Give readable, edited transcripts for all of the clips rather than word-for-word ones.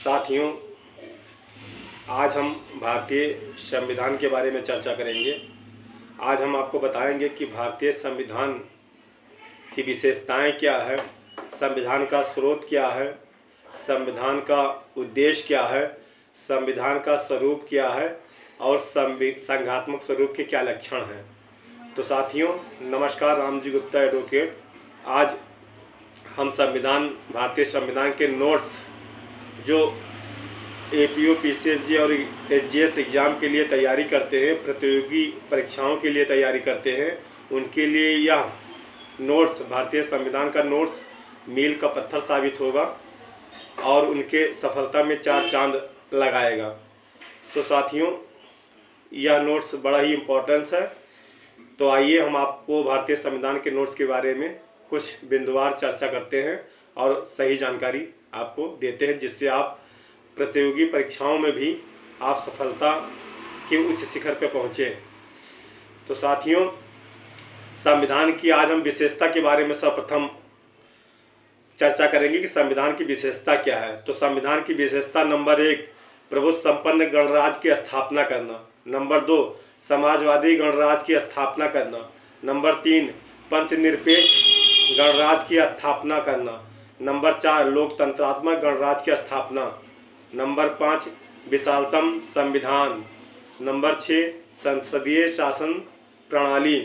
साथियों, आज हम भारतीय संविधान के बारे में चर्चा करेंगे। आज हम आपको बताएंगे कि भारतीय संविधान की विशेषताएं क्या है, संविधान का स्रोत क्या है, संविधान का उद्देश्य क्या है, संविधान का स्वरूप क्या है और संघात्मक स्वरूप के क्या लक्षण हैं। तो साथियों नमस्कार, रामजी गुप्ता एडवोकेट। आज हम भारतीय संविधान के नोट्स जो एपीओ, पीसीएसजी और एचजीएस एग्ज़ाम के लिए तैयारी करते हैं, प्रतियोगी परीक्षाओं के लिए तैयारी करते हैं, उनके लिए यह नोट्स, भारतीय संविधान का नोट्स मील का पत्थर साबित होगा और उनके सफलता में 4 चांद लगाएगा। साथियों, यह नोट्स बड़ा ही इम्पोर्टेंस है। तो आइए हम आपको भारतीय संविधान के नोट्स के बारे में कुछ बिंदुवार चर्चा करते हैं और सही जानकारी आपको देते हैं, जिससे आप प्रतियोगी परीक्षाओं में भी आप सफलता के उच्च शिखर पर पहुँचे। तो साथियों, संविधान की आज हम विशेषता के बारे में सर्वप्रथम चर्चा करेंगे कि संविधान की विशेषता क्या है। तो संविधान की विशेषता नंबर 1, प्रभुत्व संपन्न गणराज्य की स्थापना करना। नंबर 2, समाजवादी गणराज्य की स्थापना करना। नंबर 3, पंथ निरपेक्ष गणराज्य की स्थापना करना। नंबर 4, लोकतंत्रात्मक गणराज्य की स्थापना। नंबर 5, विशालतम संविधान। नंबर 6, संसदीय शासन प्रणाली।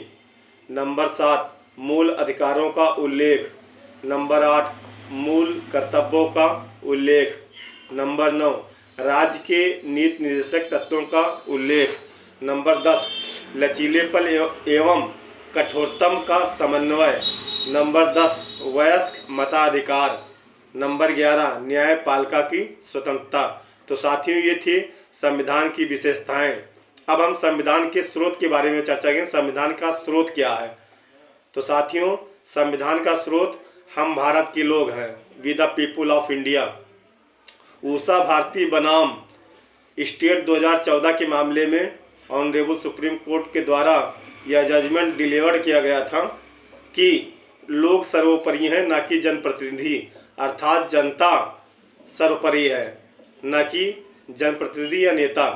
नंबर 7, मूल अधिकारों का उल्लेख। नंबर 8, मूल कर्तव्यों का उल्लेख। नंबर 9, राज्य के नीति निर्देशक तत्वों का उल्लेख। नंबर 10, लचीलेपन एवं कठोरतम का समन्वय। नंबर 10, वयस्क मताधिकार। नंबर 11, न्यायपालिका की स्वतंत्रता। तो साथियों, ये थी संविधान की विशेषताएं। अब हम संविधान के स्रोत के बारे में चर्चा करेंगे। संविधान का स्रोत क्या है? तो साथियों, संविधान का स्रोत हम भारत के लोग हैं, we the people of India. Usha Bharati बनाम स्टेट 2014 के मामले में ऑनरेबल सुप्रीम कोर्ट के द्वारा यह जजमेंट डिलीवर्ड किया गया था कि लोग सर्वोपरि हैं, न कि जनप्रतिनिधि, अर्थात जनता सर्वोपरि है, न कि जनप्रतिनिधि या नेता।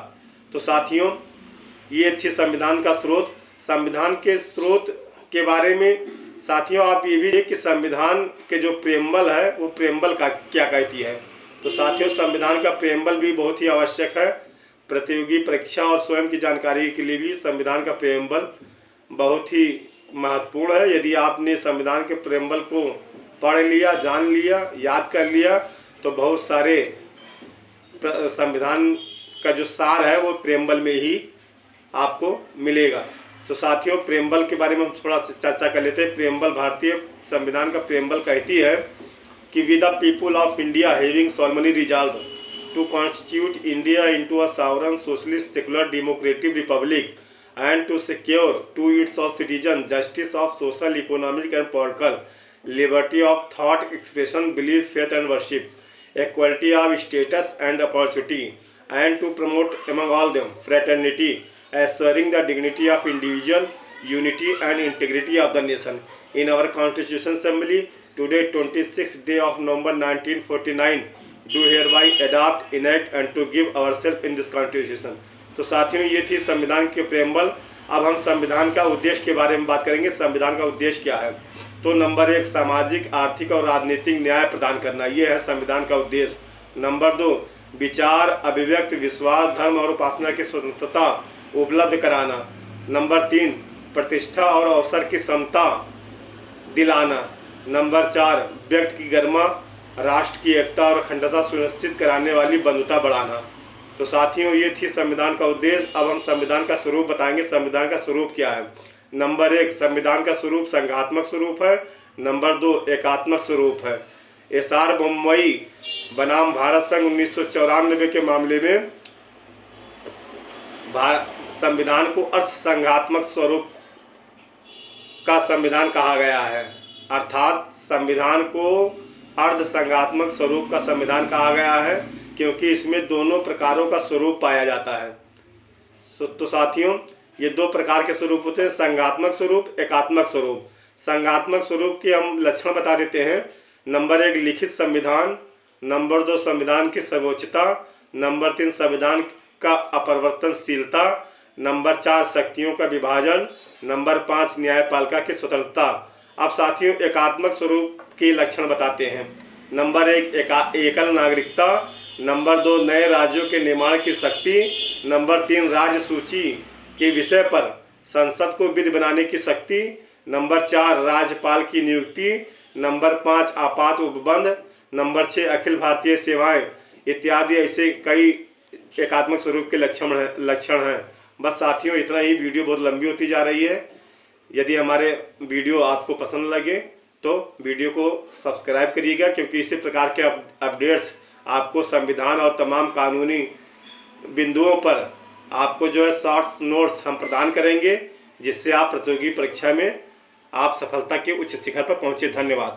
तो साथियों, ये थी संविधान का स्रोत। संविधान के स्रोत के बारे में साथियों आप ये भी देखिए कि संविधान के जो प्रेम्बल है वो प्रेम्बल का क्या कहती है। तो साथियों, संविधान का प्रेम्बल भी बहुत ही आवश्यक है। प्रतियोगी परीक्षा और स्वयं की जानकारी के लिए भी संविधान का प्रेम्बल बहुत ही महत्वपूर्ण है। यदि आपने संविधान के प्रेम्बल को पढ़ लिया, जान लिया, याद कर लिया, तो बहुत सारे संविधान का जो सार है वो प्रेम्बल में ही आपको मिलेगा। तो साथियों, प्रेम्बल के बारे में हम थोड़ा सा चर्चा कर लेते हैं। प्रेम्बल, भारतीय संविधान का प्रेम्बल कहती है कि we the people of India having solemnly resolved to constitute India into a sovereign socialist secular democratic republic and to secure to its citizens justice of social, economic and political, liberty of thought expression, belief, faith and worship, equality of status and opportunity, and to promote among all them fraternity, assuring the dignity of individual, unity and integrity of the nation. In our Constitution Assembly today, 26th day of November 1949, do hereby adopt, enact and to give ourselves in this Constitution. तो साथियों, ये थी संविधान के preamble. अब हम संविधान का उद्देश्य के बारे में बात करेंगे। संविधान का उद्देश्य क्या है? तो नंबर 1, सामाजिक, आर्थिक और राजनीतिक न्याय प्रदान करना, ये है संविधान का उद्देश्य। नंबर 2, विचार, अभिव्यक्ति, विश्वास, धर्म और उपासना की स्वतंत्रता उपलब्ध कराना। नंबर 3, प्रतिष्ठा और अवसर की समता दिलाना। नंबर 4, व्यक्ति की गरिमा, राष्ट्र की एकता और अखंडता सुनिश्चित कराने वाली बंधुता बढ़ाना। तो साथियों, ये थी संविधान का उद्देश्य। अब हम संविधान का स्वरूप बताएंगे। संविधान का स्वरूप क्या है? नंबर 1, संविधान का स्वरूप संघात्मक स्वरूप है। नंबर 2, एकात्मक स्वरूप है। एसआर मुंबई बनाम भारत संघ 1994 के मामले में संविधान को अर्ध संघात्मक स्वरूप का संविधान कहा गया है, अर्थात संविधान को अर्ध संघात्मक स्वरूप का संविधान कहा गया है, क्योंकि इसमें दोनों प्रकारों का स्वरूप पाया जाता है। तो साथियों, ये 2 प्रकार के स्वरूप होते हैं, संघात्मक स्वरूप, एकात्मक स्वरूप। संघात्मक स्वरूप के हम लक्षण बता देते हैं। नंबर 1, लिखित संविधान। नंबर 2 संविधान की सर्वोच्चता, नंबर 3 संविधान का अपरिवर्तनशीलता, नंबर 4 शक्तियों का विभाजन, नंबर 5 न्यायपालिका की स्वतंत्रता। अब साथियों एकात्मक स्वरूप के लक्षण बताते हैं। नंबर 1 एकल नागरिकता, नंबर 2 नए राज्यों के निर्माण की शक्ति, नंबर 3 राज्य सूची के विषय पर संसद को विधि बनाने की शक्ति, नंबर 4 राज्यपाल की नियुक्ति, नंबर 5 आपात उपबंध, नंबर 6 अखिल भारतीय सेवाएं इत्यादि ऐसे कई एकात्मक स्वरूप के लक्षण हैं। बस साथियों इतना ही। वीडियो बहुत लंबी होती जा रही है। यदि हमारे वीडियो आपको पसंद लगे तो वीडियो को सब्सक्राइब करिएगा, क्योंकि इसी प्रकार के अपडेट्स आपको संविधान और तमाम कानूनी बिंदुओं पर आपको जो है शॉर्ट्स नोट्स हम प्रदान करेंगे, जिससे आप प्रतियोगी परीक्षा में आप सफलता के उच्च शिखर पर पहुंचे। धन्यवाद।